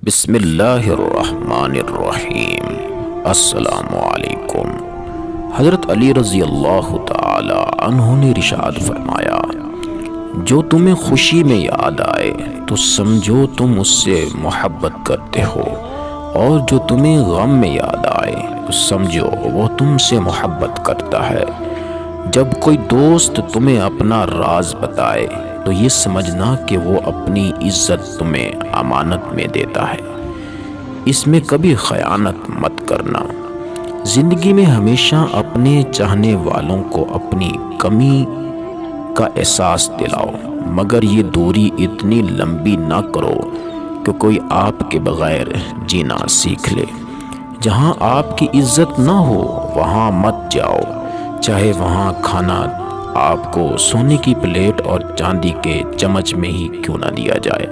بسم اللہ الرحمن الرحیم۔ السلام علیکم۔ حضرت علی رضی اللہ تعالی عنہ نے ارشاد فرمایا، جو تمہیں خوشی میں یاد آئے تو سمجھو تم اس سے محبت کرتے ہو، اور جو تمہیں غم میں یاد آئے تو سمجھو وہ تم سے محبت کرتا ہے۔ جب کوئی دوست تمہیں اپنا راز بتائے تو یہ سمجھنا کہ وہ اپنی عزت تمہیں امانت میں دیتا ہے، اس میں کبھی خیانت مت کرنا۔ زندگی میں ہمیشہ اپنے چاہنے والوں کو اپنی کمی کا احساس دلاؤ، مگر یہ دوری اتنی لمبی نہ کرو کہ کوئی آپ کے بغیر جینا سیکھ لے۔ جہاں آپ کی عزت نہ ہو وہاں مت جاؤ، چاہے وہاں کھانا آپ کو سونے کی پلیٹ اور چاندی کے چمچ میں ہی کیوں نہ دیا جائے۔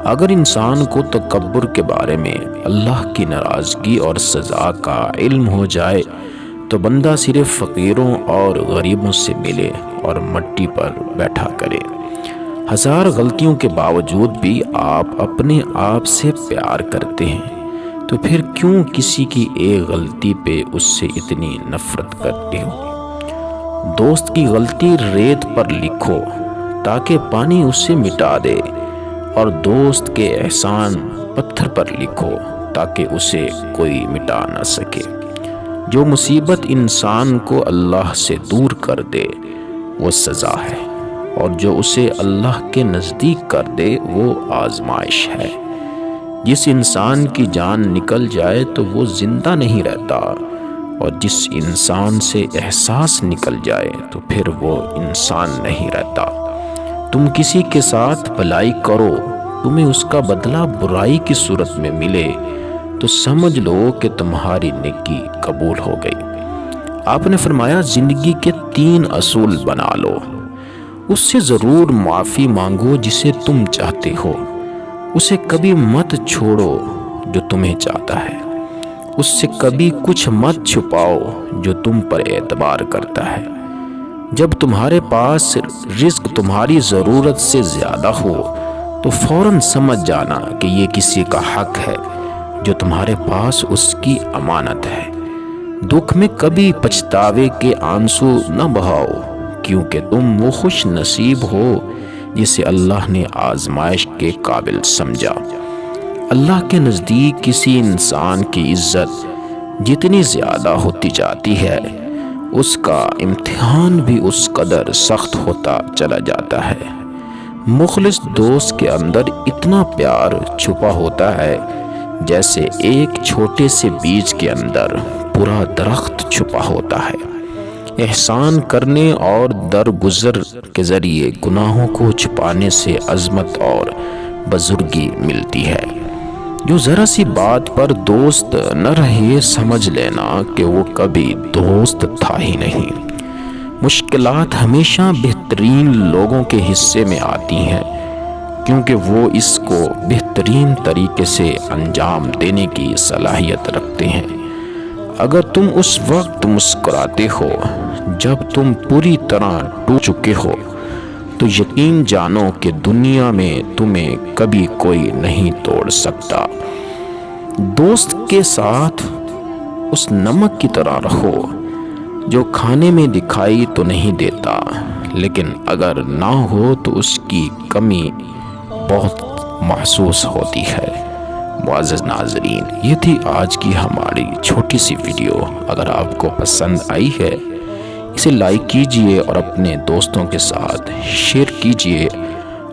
اگر انسان کو تکبر کے بارے میں اللہ کی ناراضگی اور سزا کا علم ہو جائے تو بندہ صرف فقیروں اور غریبوں سے ملے اور مٹی پر بیٹھا کرے۔ ہزار غلطیوں کے باوجود بھی آپ اپنے آپ سے پیار کرتے ہیں، تو پھر کیوں کسی کی ایک غلطی پہ اس سے اتنی نفرت کرتے ہو؟ دوست کی غلطی ریت پر لکھو تاکہ پانی اسے مٹا دے، اور دوست کے احسان پتھر پر لکھو تاکہ اسے کوئی مٹا نہ سکے۔ جو مصیبت انسان کو اللہ سے دور کر دے وہ سزا ہے، اور جو اسے اللہ کے نزدیک کر دے وہ آزمائش ہے۔ جس انسان کی جان نکل جائے تو وہ زندہ نہیں رہتا، اور جس انسان سے احساس نکل جائے تو پھر وہ انسان نہیں رہتا۔ تم کسی کے ساتھ بھلائی کرو، تمہیں اس کا بدلہ برائی کی صورت میں ملے تو سمجھ لو کہ تمہاری نیکی قبول ہو گئی۔ آپ نے فرمایا، زندگی کے 3 اصول بنا لو۔ اس سے ضرور معافی مانگو جسے تم چاہتے ہو، اسے کبھی مت چھوڑو جو تمہیں چاہتا ہے، اس سے کبھی کچھ مت چھپاؤ جو تم پر اعتبار کرتا ہے۔ جب تمہارے پاس رزق تمہاری ضرورت سے زیادہ ہو تو فوراً سمجھ جانا کہ یہ کسی کا حق ہے جو تمہارے پاس اس کی امانت ہے۔ دکھ میں کبھی پچھتاوے کے آنسو نہ بہاؤ، کیونکہ تم وہ خوش نصیب ہو جسے اللہ نے آزمائش کے قابل سمجھا۔ اللہ کے نزدیک کسی انسان کی عزت جتنی زیادہ ہوتی جاتی ہے، اس کا امتحان بھی اس قدر سخت ہوتا چلا جاتا ہے۔ مخلص دوست کے اندر اتنا پیار چھپا ہوتا ہے جیسے ایک چھوٹے سے بیج کے اندر پورا درخت چھپا ہوتا ہے۔ احسان کرنے اور درگزر کے ذریعے گناہوں کو چھپانے سے عظمت اور بزرگی ملتی ہے۔ جو ذرا سی بات پر دوست نہ رہے، سمجھ لینا کہ وہ کبھی دوست تھا ہی نہیں۔ مشکلات ہمیشہ بہترین لوگوں کے حصے میں آتی ہیں، کیونکہ وہ اس کو بہترین طریقے سے انجام دینے کی صلاحیت رکھتے ہیں۔ اگر تم اس وقت مسکراتے ہو جب تم پوری طرح ٹوٹ چکے ہو تو یقین جانو کہ دنیا میں تمہیں کبھی کوئی نہیں توڑ سکتا۔ دوست کے ساتھ اس نمک کی طرح رہو جو کھانے میں دکھائی تو نہیں دیتا، لیکن اگر نہ ہو تو اس کی کمی بہت محسوس ہوتی ہے۔ معزز ناظرین، یہ تھی آج کی ہماری چھوٹی سی ویڈیو۔ اگر آپ کو پسند آئی ہے اسے لائک کیجئے اور اپنے دوستوں کے ساتھ شیئر کیجئے،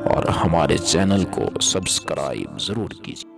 اور ہمارے چینل کو سبسکرائب ضرور کیجئے۔